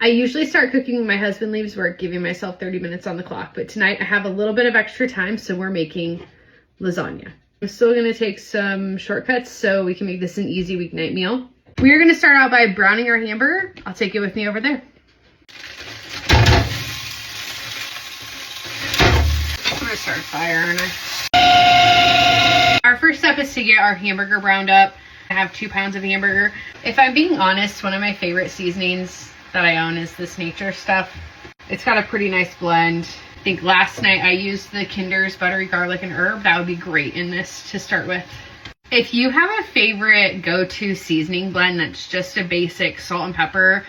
I usually start cooking when my husband leaves work, giving myself 30 minutes on the clock. But tonight I have a little bit of extra time, so we're making lasagna. I'm still gonna take some shortcuts so we can make this an easy weeknight meal. We are gonna start out by browning our hamburger. I'll take you with me over there. I'm gonna start a fire, aren't I? Our first step is to get our hamburger browned up. I have 2 pounds of hamburger. If I'm being honest, one of my favorite seasonings that I own is this nature stuff. It's got a pretty nice blend. I think last night I used the Kinder's buttery garlic and herb. That would be great in this to start with. If you have a favorite go-to seasoning blend that's just a basic salt and pepper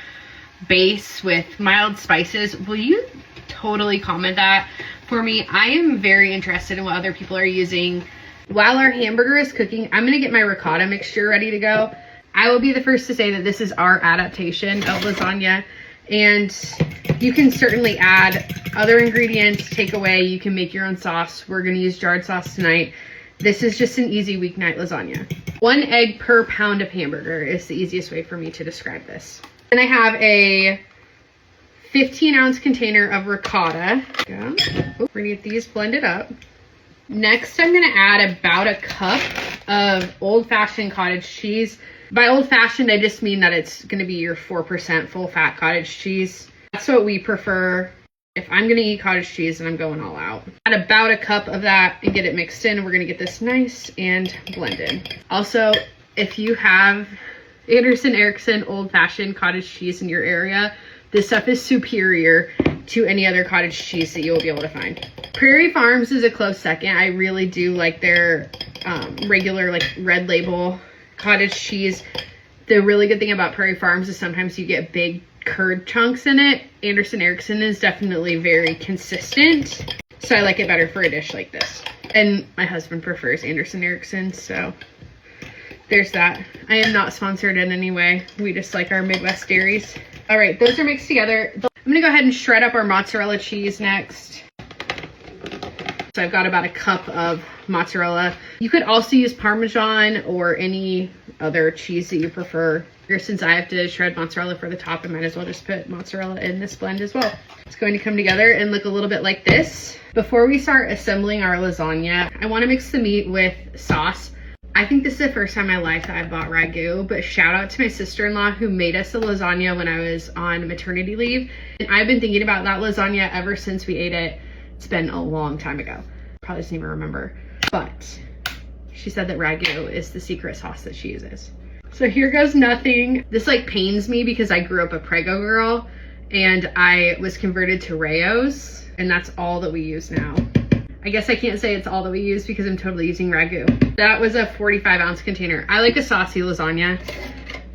base with mild spices, will you totally comment that for me? I am very interested in what other people are using. While our hamburger is cooking, I'm gonna get my ricotta mixture ready to go. I will be the first to say that this is our adaptation of lasagna, and you can certainly add other ingredients, take away, you can make your own sauce. We're gonna use jarred sauce tonight. This is just an easy weeknight lasagna. 1 egg per pound of hamburger is the easiest way for me to describe this. Then I have a 15-ounce container of ricotta. We're gonna get these blended up. Next, I'm gonna add about a cup of old-fashioned cottage cheese. By old-fashioned, I just mean that it's gonna be your 4% full-fat cottage cheese. That's what we prefer. If I'm gonna eat cottage cheese, then I'm going all out. Add about a cup of that and get it mixed in. We're gonna get this nice and blended. Also, if you have Anderson Erickson old-fashioned cottage cheese in your area, this stuff is superior to any other cottage cheese that you'll be able to find. Prairie Farms is a close second. I really do like their regular like red label cottage cheese. The really good thing about Prairie Farms is sometimes you get big curd chunks in it. Anderson Erickson is definitely very consistent, so I like it better for a dish like this. And my husband prefers Anderson Erickson, so there's that. I am not sponsored in any way. We just like our Midwest dairies. All right, those are mixed together. I'm gonna go ahead and shred up our mozzarella cheese next. So I've got about a cup of mozzarella. You could also use Parmesan or any other cheese that you prefer. Since I have to shred mozzarella for the top, I might as well just put mozzarella in this blend as well. It's going to come together and look a little bit like this. Before we start assembling our lasagna, I want to mix the meat with sauce. I think this is the first time in my life that I've bought ragu, but shout out to my sister-in-law who made us a lasagna when I was on maternity leave. And I've been thinking about that lasagna ever since we ate it. It's been a long time ago. Probably doesn't even remember. But she said that ragu is the secret sauce that she uses. So here goes nothing. This like pains me because I grew up a Prego girl and I was converted to Rayo's, and that's all that we use now. I guess I can't say it's all that we use because I'm totally using ragu. That was a 45-ounce container. I like a saucy lasagna,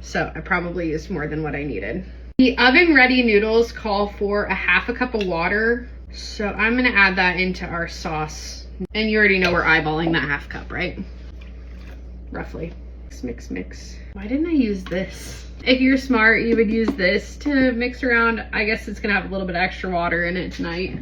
so I probably used more than what I needed. The oven ready noodles call for a half a cup of water, so I'm gonna add that into our sauce. And you already know we're eyeballing that half cup, right? Roughly. Mix, mix. Why didn't I use this? If you're smart, you would use this to mix around. I guess it's gonna have a little bit of extra water in it tonight.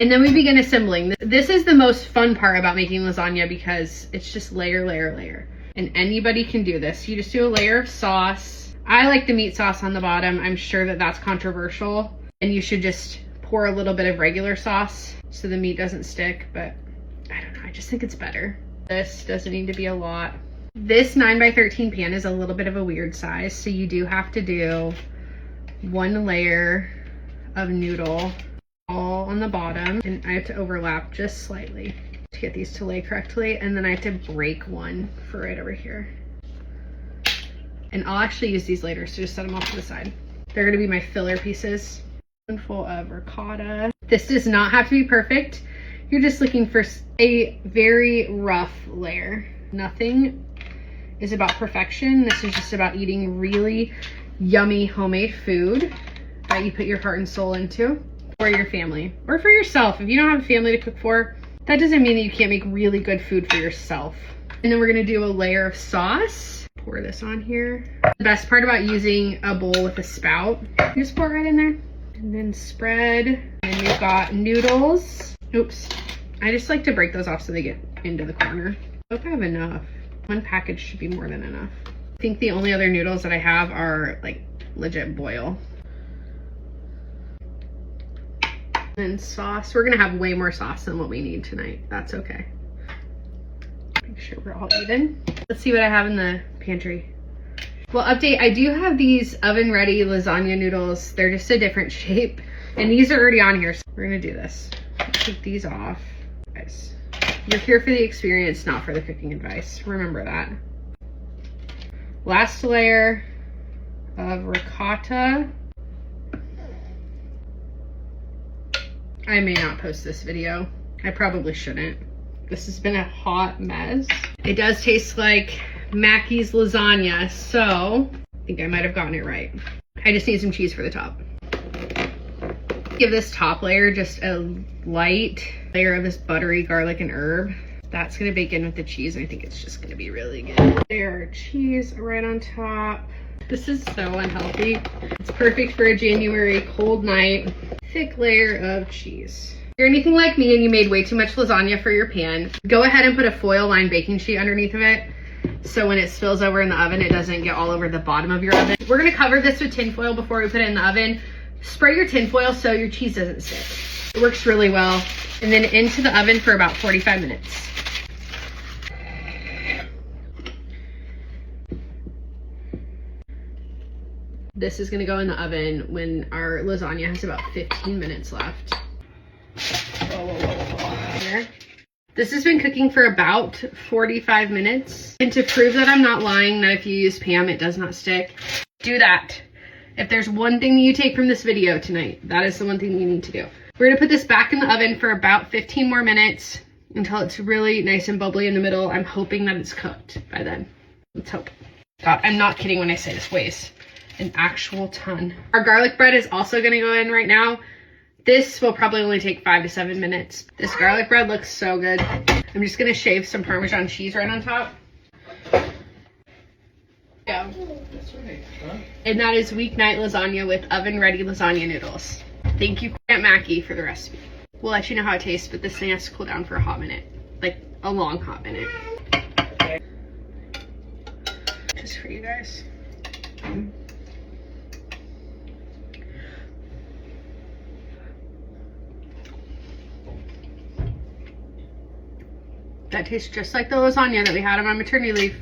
And then we begin assembling. This is the most fun part about making lasagna because it's just layer, layer, layer. And anybody can do this. You just do a layer of sauce. I like the meat sauce on the bottom. I'm sure that that's controversial. And you should just pour a little bit of regular sauce so the meat doesn't stick, but I don't know, I just think it's better. This doesn't need to be a lot. This 9x13 pan is a little bit of a weird size, so you do have to do 1 layer of noodle all on the bottom, and I have to overlap just slightly to get these to lay correctly, and then I have to break one for right over here. And I'll actually use these later, so just set them off to the side. They're gonna be my filler pieces. Spoonful of ricotta. This does not have to be perfect. You're just looking for a very rough layer. Nothing is about perfection. This is just about eating really yummy homemade food that you put your heart and soul into for your family or for yourself. If you don't have a family to cook for, that doesn't mean that you can't make really good food for yourself. And then we're gonna do a layer of sauce. Pour this on here. The best part about using a bowl with a spout, you just pour it right in there and then spread. And we've got noodles. Oops, I just like to break those off so they get into the corner. I hope I have enough. 1 package should be more than enough. I think the only other noodles that I have are like legit boil. And sauce, we're gonna have way more sauce than what we need tonight. That's okay. Make sure we're all even. Let's see what I have in the pantry. Well, update, I do have these oven ready lasagna noodles. They're just a different shape. And these are already on here, so we're gonna do this. Take these off. Guys, you're here for the experience, not for the cooking advice. Remember that. Last layer of ricotta. I may not post this video. I probably shouldn't. This has been a hot mess. It does taste like Mackey's lasagna, so I think I might have gotten it right. I just need some cheese for the top. Give this top layer just a light layer of this buttery garlic and herb. That's gonna bake in with the cheese, and I think it's just gonna be really good. There are cheese right on top. This is so unhealthy. It's perfect for a January cold night. Thick layer of cheese. If you're anything like me and you made way too much lasagna for your pan, go ahead and put a foil lined baking sheet underneath of it, so when it spills over in the oven, it doesn't get all over the bottom of your oven. We're gonna cover this with tin foil before we put it in the oven. Spray your tin foil so your cheese doesn't stick. It works really well. And then into the oven for about 45 minutes. This is gonna go in the oven when our lasagna has about 15 minutes left. Here. This has been cooking for about 45 minutes. And to prove that I'm not lying, that if you use Pam, it does not stick, do that. If there's one thing that you take from this video tonight, that is the one thing you need to do. We're gonna put this back in the oven for about 15 more minutes until it's really nice and bubbly in the middle. I'm hoping that it's cooked by then. Let's hope. God, I'm not kidding when I say this weighs an actual ton. Our garlic bread is also gonna go in right now. This will probably only take 5 to 7 minutes. This garlic bread looks so good. I'm just gonna shave some Parmesan cheese right on top. Yeah. That's right. Huh? And that is weeknight lasagna with oven ready lasagna noodles. Thank you, Aunt Macky, for the recipe. We'll let you know how it tastes, but this thing has to cool down for a hot minute. Like a long hot minute. Just for you guys. That tastes just like the lasagna that we had on my maternity leave.